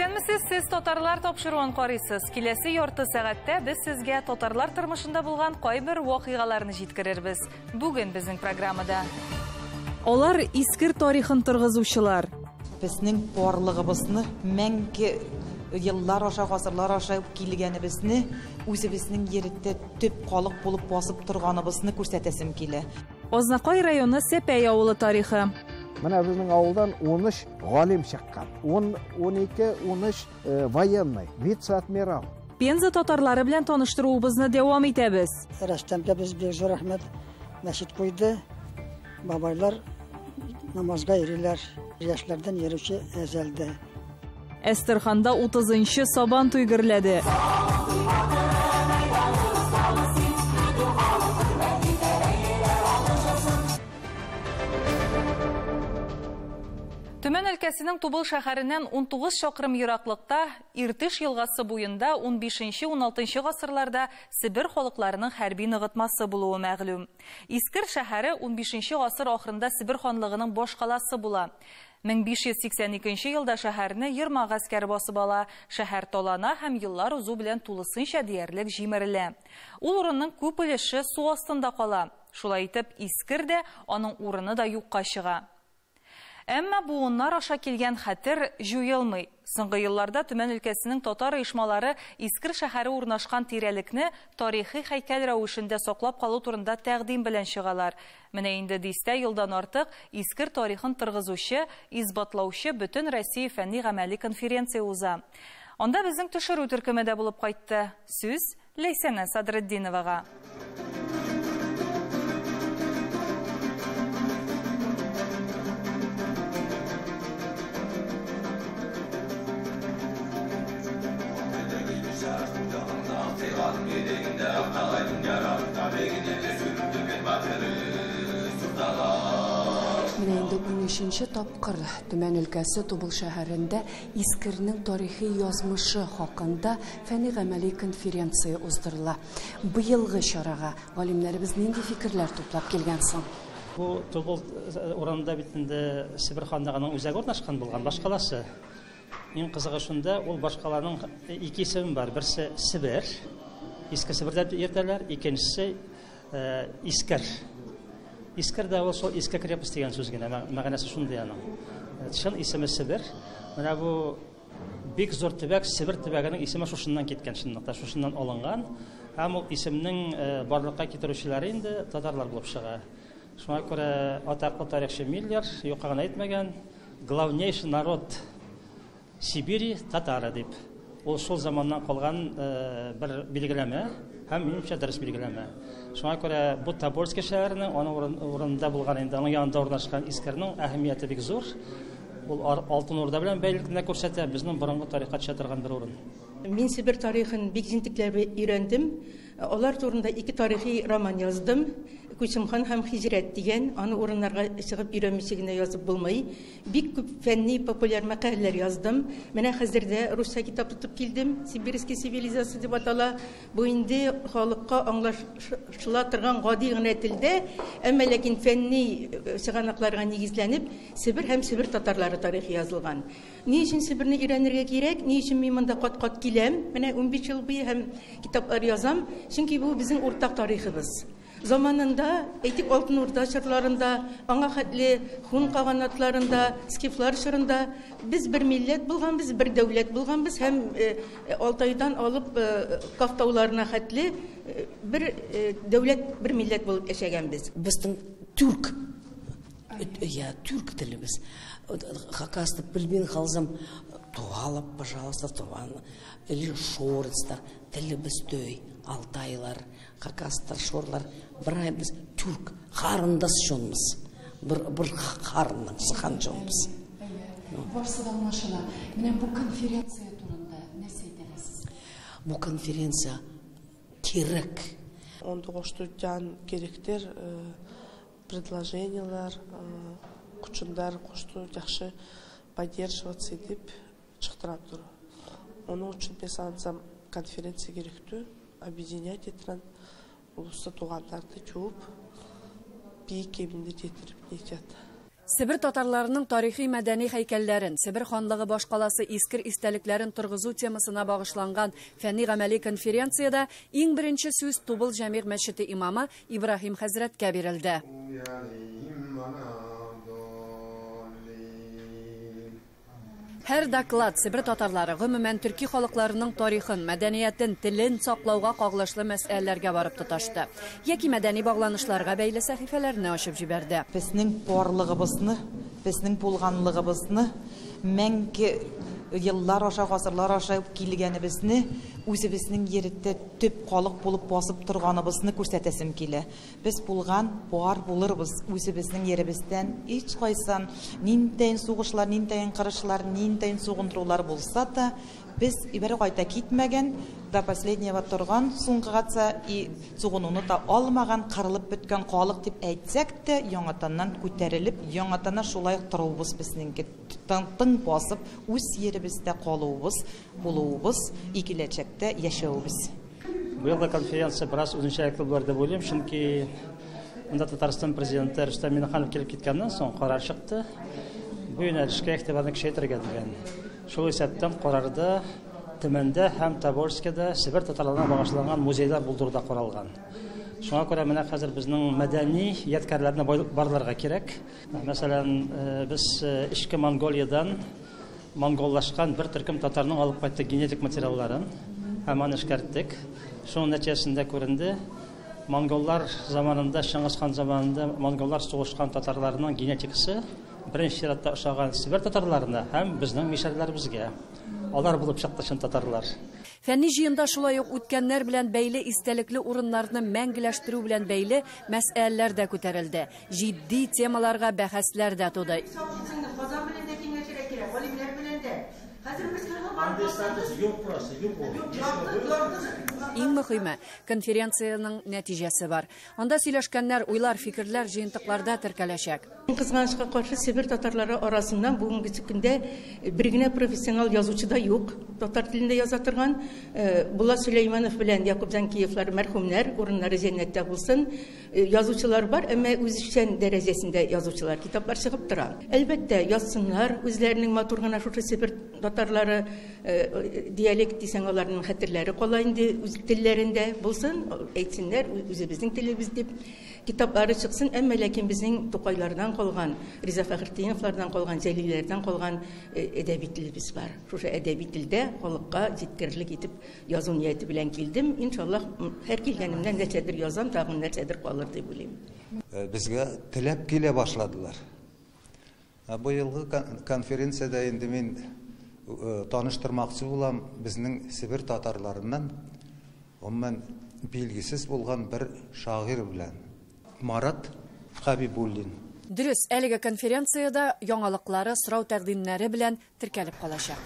Исәнмесез, сез татарлар тапшыруын карыйсыз. Киләсе ярты сәгатьтә без сезгә татарлар тормышында булган кайбер вакыйгаларны җиткерербез. Бүген безнең программада. Алар искер тарихын торгызучылар. Безнең барлыгыбызны мәңге еллар аша, гасырлар аша килгәнебезне, үзебезнең йөрәктә төп халык булып басып торганыбызны күрсәтәсем килә. Азнакай районы Сәпәй авылы тарихы. Менә безнең авылдан 13 галим чыккан. 12-13 военный, вице-адмирал. Пенза татарлары белән таныштыруыбызны дәвам итәбез. Рәстәмгә без бик зур рәхмәт мәчет куйды. Бабайлар намазга йөриләр, яшьләрдән йөрүче әзәлдә. Әстерханда 30-нчы Сабан туй гөрләде. Төмән өлкәсенең Тубыл шәһәреннән 19 чакрым ераклыкта Иртеш елгасы буенда 15-16 гасырларда Себер халыкларының хәрби ныгытмасы булуы мәгълүм. Искер шәһәре 15 гасыр ахырында Себер ханлыгының баш каласы була. 1582 елда шәһәрне 20 гаскәр басып ала, шәһәр талана һәм еллар узу белән тулысынча диярлек җимерелә. Ул урынның күп өлеше су астында кала. Шулай итеп, Искер дә аның урыны да юкка чыга. Әмма буыннар аша килгән хәтер җуелмый. Соңгы елларда Төмән өлкәсенең татар оешмалары Искер шәһәре урнашкан тирәлекне тарихи һәйкәл рәвешендә саклап калу турында тәкъдим белән чыгалар. Менә инде 10 елдан артык Искер тарихын торгызучы, избатлаучы бөтен Россия фәнни-гамәли конференция уза. Анда безнең төшерү төркеме дә булып кайтты. Сүз Ләйсәнә Садретдиновага. Менә инде 13-нче тапкыр Төмән өлкәсе Тубыл шәһәрендә Искернең тарихи язмышы хакында фәнни-гамәли конференция уздырыла. Быелгы чарага галимнәребез нинди фикерләр туплап килгән соң? Бу Тубыл урынында бит инде Себер ханлыгының үзәге урнашкан булган башкаласы. Иң кызыгы шунда, ул башкаланың ике исеме бар. Берсе Себер, Иске Себердә йөртәләр, икенчесе Искер. Искер дә ул сол Иске крепость дигән сүз генә, мәгънәсе шундый аның. Чын исеме Себер. Менә бу бик зур төбәк, Себер төбәгенең исеме шушыннан киткән, чынлыкта шушыннан алынган. Һәм ул исемнең барлыкка китерүчеләре инде татарлар булып чыга. Шуңа күрә атаклы тарихчы Миллер юкка гына әйтмәгән, главнейший народ Сибири татары дип. Ул шул заманнан калган бер билгеләмә һәм минемчә дөрес билгеләмә. Шуңа күрә бу Тобольский шәһәренең аның урынында булган инде, аның янында урнашкан Искернең әһәмияте бик зур. Ул Алтын Урда белән бәйлелекне күрсәтә, безнең борынгы тарихка төшә торган бер урын. Мин Себер тарихын бик җентекләп өйрәндем. Алар турында 2 тарихи роман яздым. Күчемхан һәм Хижрәт дигән, аны урыннарга чыгып өйрәнмичә генә язып булмый. Бик күп фәнни популяр мәкаләләр яздым. Менә хәзердә русча китап тотып килдем. Сибирский цивилизация дип атала. Бу инде халыкка аңлашыла торган гади гына телдә, әмма ләкин фәнни чыганакларга нигезләнеп, Себер һәм Себер татарлары тарихы язылган. Ни өчен Себерне өйрәнергә кирәк? Ни өчен мин монда кат-кат киләм? Менә 15 ел буе һәм китаплар язам. Чөнки бу безнең уртак тарихыбыз. Заманында, әйтик, Алтын Урда чорларында, аңа хәтле хун каганатларында, скифлар чорында без бер милләт булганбыз, бер дәүләт булганбыз һәм Алтайдан алып Кавтауларына хәтле бер дәүләт, бер милләт булып яшәгәнбез. Безнең түрк телебез. Хакасты белмин халзам туалап, пожалуйста, туан. Или шорыцтар, телебез төй, Алтайлар, Хакастар, шорлар, бирай без түрк, харындас шонбыз. Бер харынның сыхан шонбыз. Барсы да аңлашыла. Менә бу конференция турында нәрсә әйтәсез? Бу конференция керек. 19 студент керектер предложениялар, күчүндар кошту жакшы поддерживаться дип чыктырап тур. Onun için mesela konferansiya gerekti, объединять ettiren ulusal tuğanlarda çoğup bir keminde getirip geçet. Себер татарларының тарихи мәдәни һәйкәлләрен, Себер ханлыгы башкаласы искер истәлекләрен торгызу темасына багышланган фәнни-гамәли конференцияда иң беренче сүз Тубыл Җәмигъ мәчете имамы Ибраһим хәзрәткә бирелде. Һәр доклад Себер татарлары гомумән төрки халыкларының тарихын, мәдәниятен, телен саклауга кагылышлы мәсьәләләргә барып тоташты. Яки мәдәни багланышларга бәйле сәхифәләрне ачып җибәрде. Безнең барлыгыбызны, безнең булганлыгыбызны, мәңге еллар аша, гасырлар аша килгәнебезне, үзебезнең ереттә төп халык булып басып торганыбызны күрсәтәсем килә. Без булган, бар булырбыз үзебезнең еребездән. Һич кайсан ниндәй сугышлар, ниндәй кырышлар, ниндәй сугындырулар булса да, без ибәре кайта китмәгән, до последнего торган, суңгыгатса и сугынуны да алмаган, кырылып беткән халык дип әйтсәк тә, яңатаннан күтәрелеп, яңатана шулай торубыз безнеңки тың басып, үз еребездә калуыбыз, булуыбыз, и киләчәктә яшәүбез. Быелгы конференция бераз үзенчәлекле булыр дип уйлыйм, чөнки монда Татарстан президенты Рөстәм Миңнеханов килеп киткәннән соң карар чыкты. Бу юнәлешкә игътибарны көчәйтергә дигән. Шул исәптән карарда Төмәндә һәм Тобольскида Себер татарларына багышланган музейлар булдыруда каралган. Шуңа күрә менә хәзер безнең мәдәни ядкарларны барларга кирәк. Мәсәлән, без Ишке Монголиядан монголлашкан бер төркем татарның алып кайтты генетик материалларын һәм аны эшкәрттек. Шуның нәтиҗәсендә күренде, монголлар заманында, Шыңгыз хан заманында монголлар сугышкан татарларның генетикасы беренче чиратта ошаган Себер татарларына һәм безнең мишәрләребезгә. Алар булып чыкты шын татарлар. Фәнни җыенда шулай ук үткәннәр белән бәйле истәлекле урыннарны мәңгеләштерү белән бәйле мәсьәләләр дә күтәрелде. Җитди темаларга бәхәсләр дә туды. Иң мөһиме, конференцияның нәтиҗәсе бар. Анда сөйләшкәннәр, уйлар, фикерләр җыентыкларда теркәләчәк. Кызганычка каршы Себер татарлары арасыннан бүгенге көндә бер генә профессионал язучы да юк. Татар телендә яза торган Булат Сөләйманов белән Якуб Занкиевлар мәрхүмнәр, урыннары җәннәттә булсын. Язучылар бар, әмма үзешчән дәрәҗәсендә язучылар, китаплар чыгып тора. Әлбәттә, язсыннар, үзләренең матур гына шушы Себер татарлары диалект дисәң, аларның хәтерләре кала инде үз телләрендә булсын, әйтсеннәр, үзебезнең телебез дип китаплары чыксын, әмма ләкин безнең Тукайлардан калган, Риза Фәхретдиновлардан калган, Җәлилләрдән калган әдәби телебез бар. Шушы әдәби телдә халыкка җиткерлек итеп язу нияте белән килдем. Иншаллах, һәр килгәнемдә нәрсәдер язам, тагын нәрсәдер калыр дип уйлыйм. Безгә теләп килә башладылар. Бу елгы конференциядә инде мин таныштырмакчы булам безнең Себер татарларыннан, гомумән билгесез булган бер шагыйрь белән, Марат Хәбибуллин. Дөрес, әлеге конференцияда яңалыклары, сорау тәкъдимнәре белән теркәлеп калачак.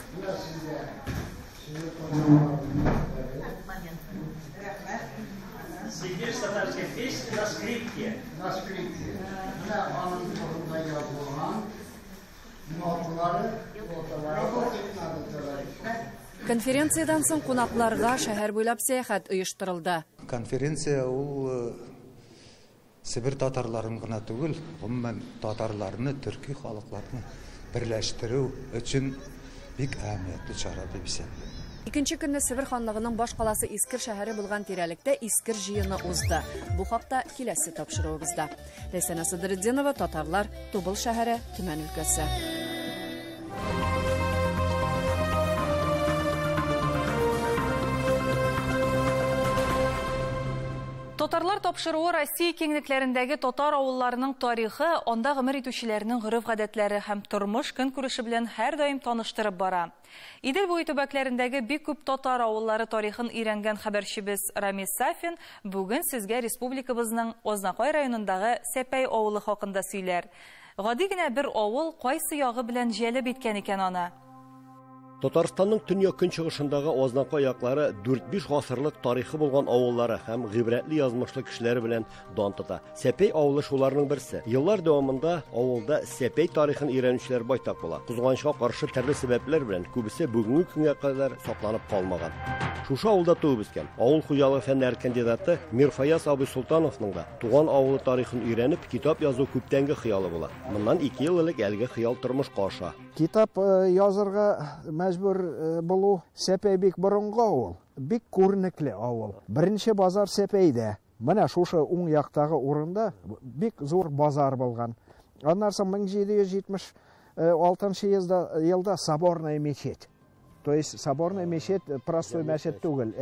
Конференциядан соң кунакларга шәһәр буйлап сәяхәт оештырылды. Конференция ул Себер татарларын гына түгел, гомумән татарларны, төрки халыкларны берләштерү өчен бик әһәмиятле чара дип исәпләйм. Икенче көнне Себер ханлыгының башкаласы Искер шәһәре булган тирәлектә Искер җыены узды. Бу хакта киләсе тапшыруыбызда. Ләйсәнә Садретдинова, Татарлар, Тубыл шәһәре, Төмән өлкәсе. Татарлар тапшыруы Россия киңлекләрендәге татар авылларының тарихы, анда гомер итүчеләрнең гореф-гадәтләре һәм тормыш көнкүреше белән һәр даим таныштырып бара. Идел буе төбәкләрендәге бик күп татар авыллары тарихын өйрәнгән хәбәрчебез Рамис Сафин бүген сезгә республикабызның Ознакай районындагы Сәпәй авылы хакында сөйләр. Гади генә бер авыл кайсы ягы белән җәлеп иткән икән аны. Татарстанның төньяк көнчыгышындагы Азнакай яклары 4-5 гасырлык тарихы булган авыллары һәм гыйбрәтле язмышлы кешеләре белән дан тота. Сәпәй авылы шуларның берсе. Еллар дәвамында авылда Сәпәй тарихын өйрәнүчеләр байтак була. Кузганычка каршы төрле сәбәпләр белән күбесе бүгенге көнгә кадәр сакланып калмаган. Шушы авылда туып үскән авыл хуҗалыгы фәннәре кандидаты Мирфаяз Абый Султановның да туган авылы тарихын өйрәнеп китап язу күптәнге хыялы була. Моннан 2 ел элек әлеге хыял тормышка аша. Китап язырга мәҗбүр булу Сәпәй бик борынгы авыл, бик күренекле авыл. Беренче базар Сәпәйдә. Менә шушы уң яктагы урында бик зур базар булган. Аннан соң 1776 елда Соборная мечеть. То есть Соборная мечеть простой мәчет түгел,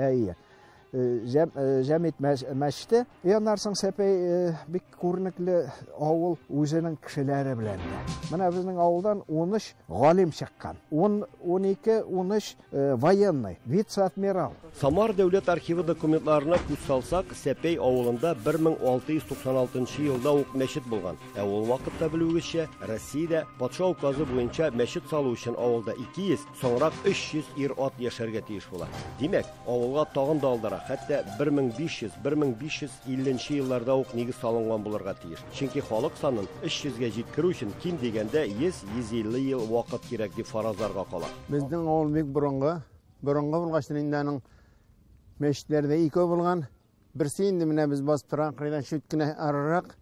Җәмит мәчете. Аннан соң Сәпәй бик күренекле авыл үзенең кешеләре белән. Менә безнең авылдан 13 галим чыккан. 12-13 военный, вице-адмирал. Самар дәүләт архивы документларына күз салсак, Сәпәй авылында 1696 елда ук мәчет булган. Ул вакытта белүгезчә, Россиядә патша указы буенча мәчет салу өчен авылда 200, соңрак 300 ир-ат яшәргә тиеш була. Димәк, авылга тагын да алдыра, хәтта 1500-1550 елларда ук нигез салынган булырга тиеш. Чөнки халык санын 300-гә җиткерү өчен ким дигәндә 100-150 ел вакыт кирәк дип фаразларга кала. Безнең авыл бик борынгы булгачтан инде аның мәчетләрдә 2 булган. Берсе инде менә без басып торган кырыйдан шут кенә арырак.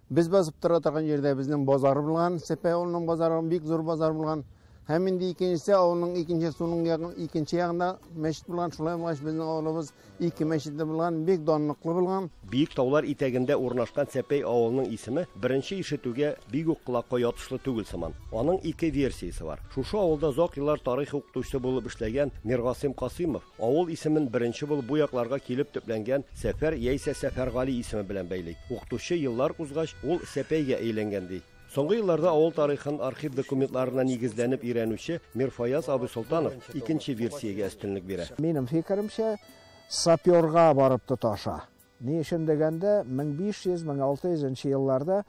Без басып тора торган җирдә безнең базар булган. Сәпәй авылының базары бик зур базар булган. Һәм инде икенчесе авылның икенче суның икенче ягында мәчет булган. Шулай булгач безнең авылыбыз 2 мәчеттә булган, бик данлыклы булган. Биек таулар итәгендә урнашкан Сәпәй авылының исеме беренче ишетүгә бик үк кулакка ятышлы түгел сыман. Аның 2 версиясе бар. Шушы авылда зак еллар тарих укытучысы булып эшләгән Миргасыйм Касыймов авыл исемен беренче булып бу якларга килеп төпләнгән Сәфәр яисә Сәфәргали исеме белән бәйли. Укытучы еллар узгач ул Сәпәйгә әйләнгән ди. Соңгы елларда авыл тарихын архив документларына нигезләнеп өйрәнүче Мирфаяз Абый Султанов икенче версиягә өстенлек бирә. Минем фикеремчә, саперга барып тоташа. Ни өчен дигәндә 1500-1600 елларда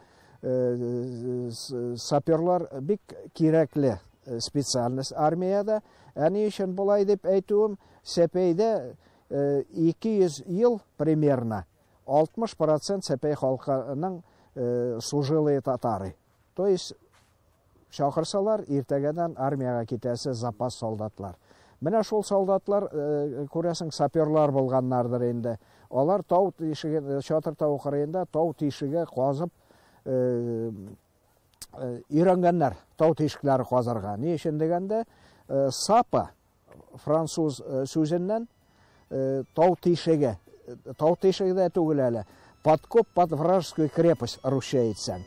саперлар бик кирәкле специальность армияда. Ни өчен булай дип әйтүем, Сәпәйдә 200 ел примерно 60% Сәпәй халкының служилые татары. То есть шақырсалар иртәгәдән армияга китәсе запас солдатлар. Менә шул солдатлар күрәсең саперлар булганнардыр инде. Алар тау тишеге, чатыр тау кырыенда тау тишеге казып өйрәнгәннәр, тау тишекләре казырга. Ни өчен дигәндә, сапа француз сүзеннән тау тишеге дә түгел әле. Подкоп под вражескую крепость русча әйтсәң.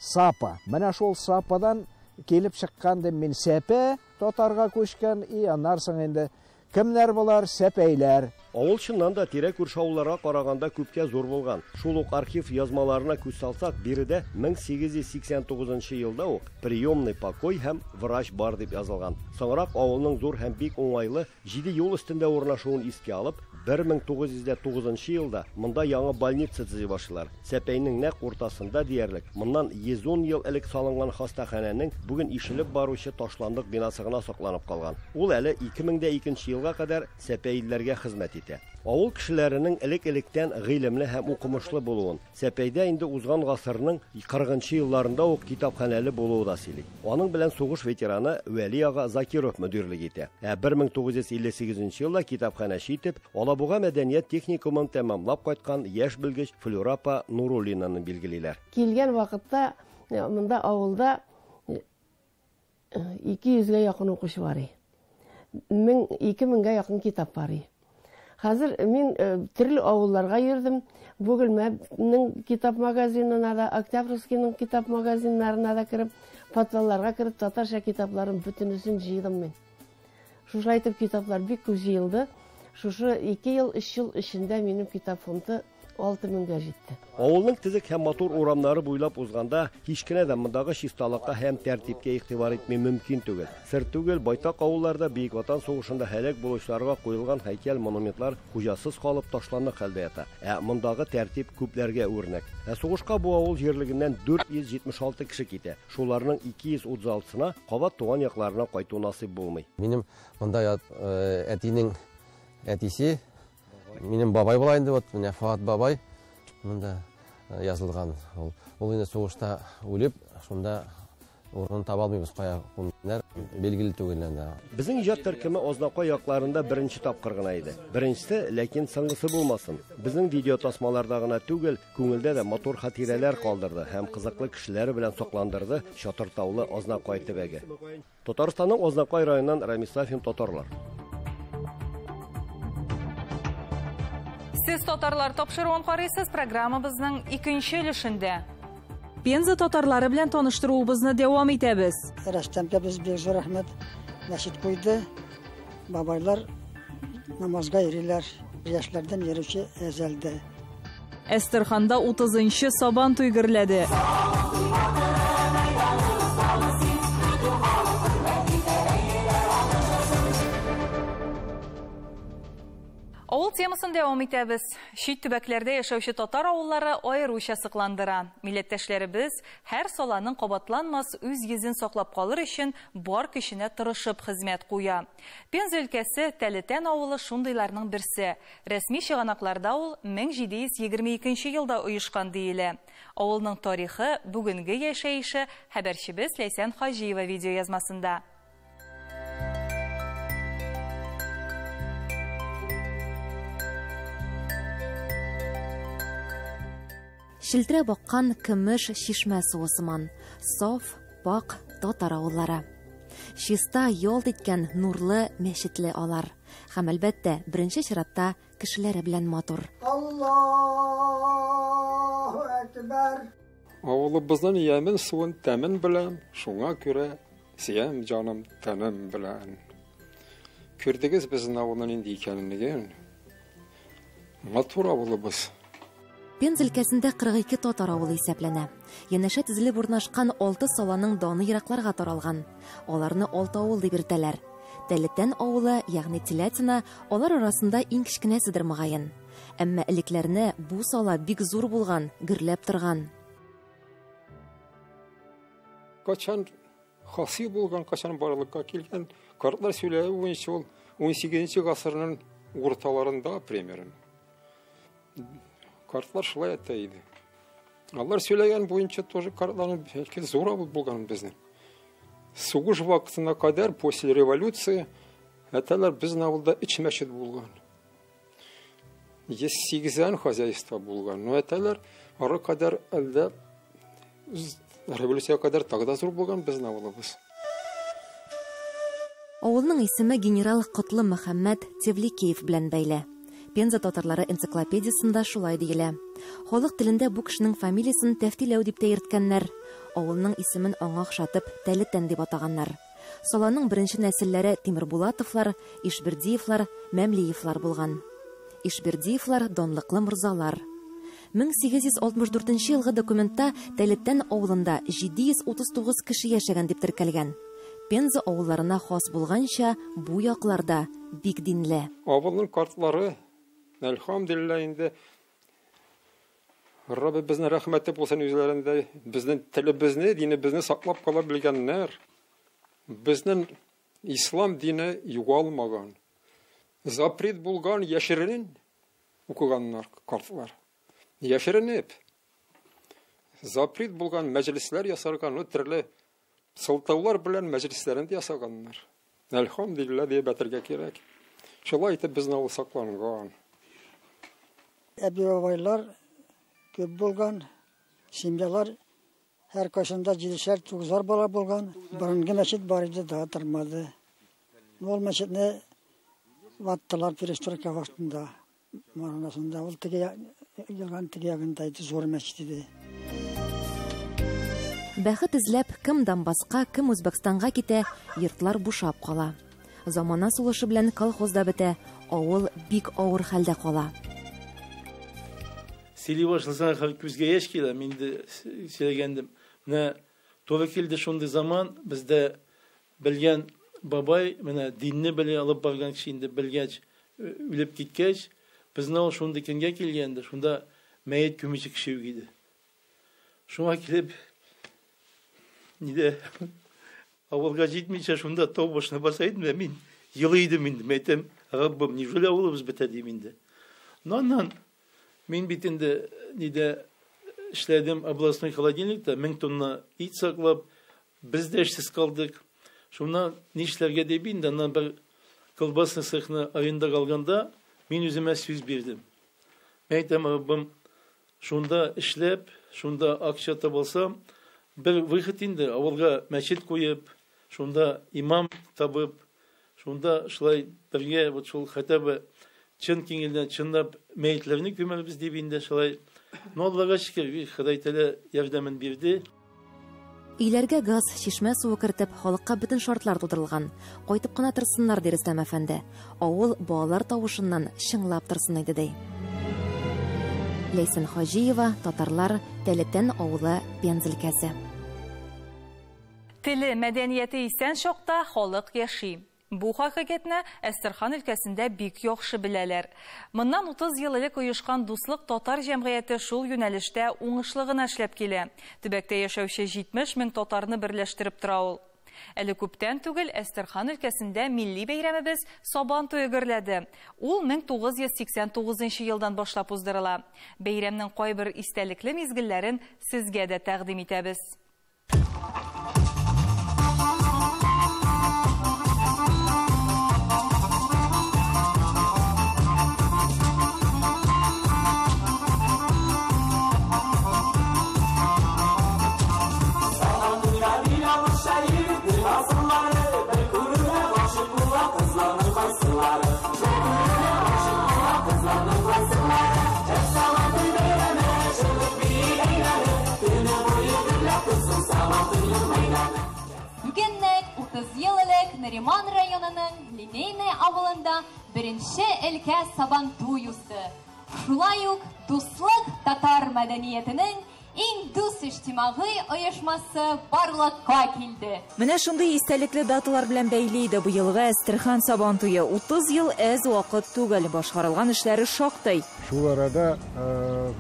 Сапа. Менә шул сападан килеп чыккан дип мин Сәпә татарга күчкән, аннан соң инде кемнәр булар? Сәпәйләр. Авыл чыннан да тирә күрше авылларга караганда күпкә зур булган. Шул ук архив язмаларына күз салсак, биредә 1889 елда ук приемный покой һәм врач бар дип язылган. Соңрак авылның зур һәм бик уңайлы 7 юл өстендә урнашуын искә алып, 1909 елда монда яңа больница төзи башлар. Сәпәйнең нәкъ уртасында диярлек. Моннан 110 ел элек салынган хастаханәнең бүген ишелеп баручы ташландык бинасы гына сакланып калган. Ул әле 2002 елга кадәр сәпәйләргә хезмәт итә. Авыл кешеләренең элек-электән гыйлемле һәм укымышлы булуын, Сәпәйдә инде узган гасырның 40 елларында ук китапханәле булуы да сөйли. Аның белән сугыш ветераны Вәли ага Закиров мөдирлек итә. 1958 елда китапханәче итеп, Алабуга мәдәният техникумын тәмамлап кайткан яшь белгеч Флюрапа Нуруллинаны билгелиләр. Килгән вакытта монда авылда 200-гә якын укучы бар. 2000-гә якын китап бар. Хәзер мин төрле авылларга йөрдем. Бөгелмәнең китап магазинына да, Октябрьскийның китап магазиннарына да кирип, подвалларга кирип, татарча китапларын бүтүнесен җыйдым мин. Шулай итеп китаплар бик күп җыелды. Шушы 2 ел, 3 ел эчендә минем китап фонды 6000-ге җитте. Авылның тизек һәм матур урамнары буйлап узганда, һич кенә дә мондагы чисталыкка һәм тәртипкә игътибар итми мөмкин түгел. Сер түгел, байтак авылларда Бөек Ватан сугышында һәлак булучыларга куелган һәйкәл, монументлар хуҗасыз калып ташланып хәлдә ята. Мондагы тәртип күпләргә үрнәк. Сугышка бу авыл җирлегеннән 476 кеше китә. Шуларның 236-сына кабат туган якларына кайту насыйп булмый. Минем монда әтинең әтисе, минем бабай була инде, вот менә Фат бабай монда язылган. Ул инде сугышта үлеп, шунда урын таба алмыйбыз, кая куннар белгиле түгел инде. Безнең иҗат төркеме Азнакай якларында беренче тапкыр гына иде. Беренчесе, ләкин соңгысы булмасын. Безнең видео тасмаларда гына түгел, күңелдә дә матур хатирәләр калдырды һәм кызыклы кешеләре белән сокландырды Чатыртаулы Азнакай төбәге. Татарстанның Азнакай районыннан Рамисафин татарлар. Сез татарлар тапшыруын карыйсыз, программабызның икенче өлешендә. Пенза татарлары белән таныштыруыбызны дәвам итәбез. Рәстәмгә без бик зур рәхмәт. Мәчет куйды. Бабайлар намазга йөриләр. Яшьләрдән йөрүче әзәлдә. Әстерханда 30-нчы Сабан туй гөрләде. Авыл темасын дәвам итәбез. Чит төбәкләрдә яшәүче татар авыллары аеруча сыкландыра. Милләттәшләребез һәр саланың кабатланмас үз йөзен саклап калыр өчен бар көченә тырышып хезмәт куя. Пенза өлкәсе Тәлетән авылы шундыйларның берсе. Рәсми чыганакларда ул 1722 елда оешкан диелә. Авылның тарихы, бүгенге яшәеше хәбәрчебез Ләйсән Хаҗиева видеоязмасында. Шилтірә баққан көмеш шишмә суысыман, саф, пак татар авыллары. Чиста ялт иткән нурлы мәчетле алар. Һәм әлбәттә, беренче чиратта кешеләре белән матур. Аллаһу әкбәр. Авылыбызның ямен суын тәмен белән, шуңа күрә сөям җаным тәнем белән. Күрдегез безнең авылның инде икәнлеген. Матур авылыбыз. Пенза өлкәсендә 42 татар авылы исәпләнә. Янәшә тезелеп урнашкан 6 саланың даны еракларга таралган. Аларны 6 авыл дип йөртәләр. Тәлетән авылы, ягъни Телятина, алар арасында иң кечкенәседер мөгаен. Әмма элекләрне бу сала бик зур булган, гөрләп торган. Качан хаси булган, качан барлыкка килгән, картлар сөйләү буенча ул 18-нче гасырның урталарында примерно. Картлар шулай әйтә иде. Алар сөйләгән буенча тоже картларның бәлки зур булган безнең. Сугыш вакытына кадәр, после революции, әтәләр безнең авылда 3 мәчет булган. 8 хозяйство булган. Но әтәләр ары кадәр әлдә революцияга кадәр тагы да зур булган безнең авылыбыз. Авылның исеме генерал Котлы Мөхәммәд Тевликеев белән бәйле. Пенза татарлары энциклопедиясында шулай диелә. Халык телендә бу кешенең фамилиясын Тәфтиләү дип тә йөрткәннәр. Авылның исемен аңа охшатып Тәлетән дип атаганнар. Саланың беренче нәселләре Тимербулатовлар, Ишбердиевлар, Мәмлиевлар булган. Ишбердиевлар данлыклы морзалар. 1864 елгы документта Тәлетән авылында 739 кеше яшәгән дип теркәлгән. Пенза авылларына хас булганча бу якларда бик динле. Авылның картлары, әлхәмдүлилләһ, инде Раббы безне рәхмәте булсын үзләрендә, безнең телебезне, динебезне саклап кала белгәннәр. Безнең ислам дине югалмаган. Запрет булган яшерен укыганнар картлар. Яшеренеп. Запрет булган мәҗлесләр ясарган, төрле сылтаулар белән мәҗлесләрен ясаганнар. Әлхәмдүлилләһ дип әйтергә кирәк. Шулай итеп безнең авыл сакланган. Әбибайлар көп булган, семьялар һәр кашында 7-9 бала булган. Борынгы мәчет бар иде, да тормады. Ул мәчетне ваттылар перестройка вакытында. Манасында ул теге ялган тегегендә зур мәчет иде. Бәхет эзләп кем Донбасска, кем Үзбәкстанга китә, йортлар бушап кала. Замана сулышы белән колхозда бетә, авыл бик авыр хәлдә кала. Сели башласаң күзге еш келе, мен де сөйлегендім. Міне, толы келді шонды заман, бізде білген бабай, міне, динні біле алып барған кішінде білгеч, өліп кеткеч, біздің ол шонды кенге келгенді, шонда мәйет көмеші кішеу кейді. Шоңа келіп, неде, ауылға жетмейше, шонда тау башына басайдым, мен елейдім енді, мәйтем, Раббым, неужели ауылымыз бітеді менде? Ноннан, мен бетінде, неде, ішләдім областной холодильникта, 1000 тонна ит сақлап, біз де ішсіз қалдық. Шоннан, нешлерге дебейін, аннан бір колбасный цехны айында қалғанда, мен өзіме сөз бердім. Мәйтем, Раббым, шонда ішлеп, шонда ақша табылсам, бір выход енді, ауылға мәчет қойып, шонда имам табып, шонда шылай бірге, вот шол хотя бы чын кеңелден чынлап мәйітлеріні көмірбіз дебейінде шылай. Но Аллаға шүкір, Құдай тәлі ярдәмен берді. Өйләргә газ, шишмә суы кертеп, халыкка бөтен шартлар тудырылган. Кайтып кына торсыннар ди Рөстәм әфәнде. Авыл балалар тавышыннан шыңлап торсын иде ди. Ләйсән Хаҗиева, татарлар, Тәлетән авылы Пензелкәсе. Теле мәдәнияте исән шакта халык яши. Бу хакыйкатьне Әстерхан өлкәсендә бик яхшы беләләр. Моннан 30 ел элек оешкан дуслык татар җәмгыяте шул юнәлештә уңышлы гына эшләп килә. Төбәктә яшәүче 70 000 татарны берләштереп тора ул. Әле күптән түгел Әстерхан өлкәсендә милли бәйрәмебез Сабан туе гөрләде. Ул 1989 елдан башлап уздырыла. Бәйрәмнең кайбер истәлекле мизгелләрен сезгә дә тәкъдим итәбез. Нариман районының Линейный авылында беренче өлкә Сабан туй узды. Шулай ук дуслык татар мәдәниятенең иң дус иҗтимагый оешмасы барлыкка килде. Менә шундый истәлекле даталар белән бәйле иде бу елгы Әстерхан Сабан туе. 30 ел әз вакыт түгел, башкарылган эшләре шактый. Шул арада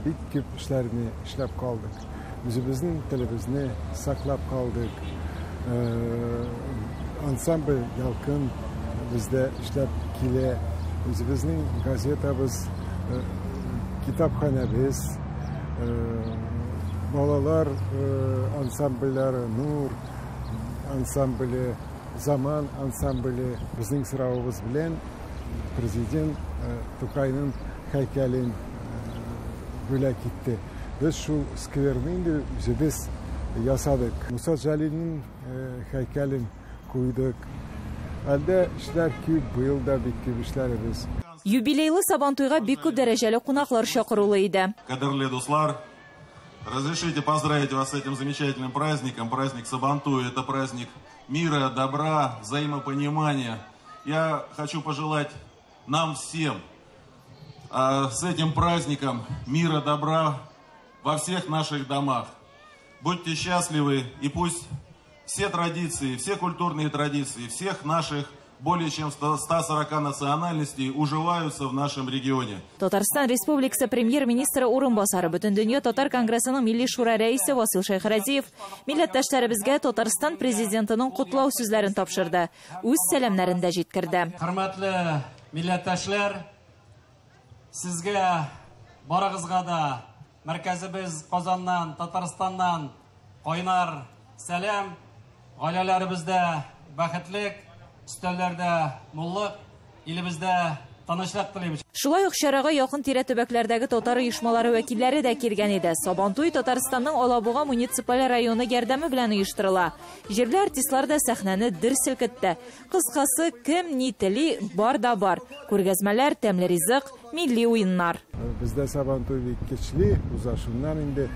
бик күп эшләрне эшләп калдык. Үзебезнең телебезне саклап калдык. Ансамбль ялкын бездә эшләп килә. Үзебезнең газетабыз, китапханәбез, балалар ансамбльләре, Нур ансамбле, Заман ансамбле. Безнең сорауыбыз белән президент Тукайның һәйкәлен бүләк итте. Без шул скверны инде үзебез ясадык. Муса Җәлилнең һәйкәлен куйдык. Әлдә эшләр күп, быел да бик күп эшләрбез. Юбилейлы Сабан туйга бик күп дәрәҗәле кунаклар чакырылы иде. Кадерле дуслар, разрешите поздравить вас с этим замечательным праздником. Праздник Сабан туй — это праздник мира, добра, взаимопонимания. Я хочу пожелать нам всем с этим праздником мира, добра во всех наших домах. Будьте счастливы, и пусть все традиции, все культурные традиции всех наших более чем 140 национальностей уживаются в нашем регионе. Татарстан Республикасы премьер-министры урынбасары Бөтен дөнья татар конгрессының милли шура рәисе Васил Шәйхразиев милләттәшләребезгә Татарстан президентының котлау сүзләрен тапшырды. Үз сәламнәрен дә җиткерде. Хөрмәтле милләттәшләр, сезгә барыгызга да мәркәзебез Казаннан, Татарстаннан кайнар сәлам. Гаиләләребездә бәхетлек, өстәлләрдә муллык, илебездә тынычлык телибез. Шулай ук чарага якын тирә төбәкләрдәге татар оешмалары вәкилләре дә килгән иде. Сабан туй Татарстанның Алабуга муниципаль районы ярдәме белән оештырыла. Җирле артистлар да сәхнәне дер селкетте. Кыскасы, кем ни тели бар да бар. Күргәзмәләр, тәмле ризык, милли уеннар. Бездә Сабан туй бик көчле, узашыннан инде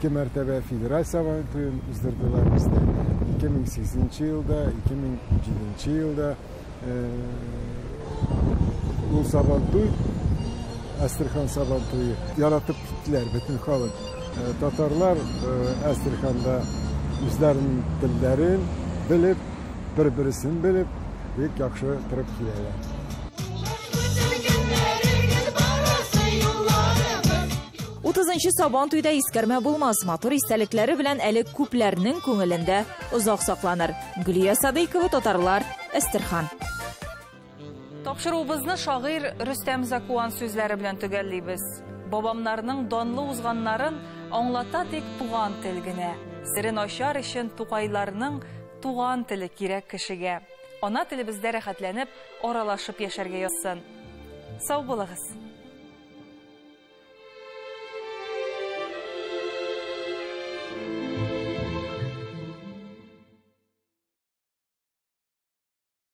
2 мәртәбә федераль Сабан туен уздырдылар бездә. 2008 елда, 2007 елда ул Сабан туй Астрхан Сабантуйы яратып киттеләр бөтен халык. Татарлар Астраханда үзләренең телләрен белеп, бер-берсен белеп, бик яхшы торып киләләр. 30-нчы Сабантуйда искәрмә булмас, матур истәлекләре белән әле күпләрнең күңелендә озак сакланыр. Гөлия Садыйкова, Татарлар, Астрхан. Тапшыруыбызны шагыйрь Рөстәм Закуан сүзләре белән төгәллибез. Бабамнарның данлы узганнарын аңлата тик туган тел генә. Серен ачар өчен тугайларның туган теле кирәк кешегә. Ана телебездә рәхәтләнеп, аралашып яшәргә язсын. Сау булыгыз.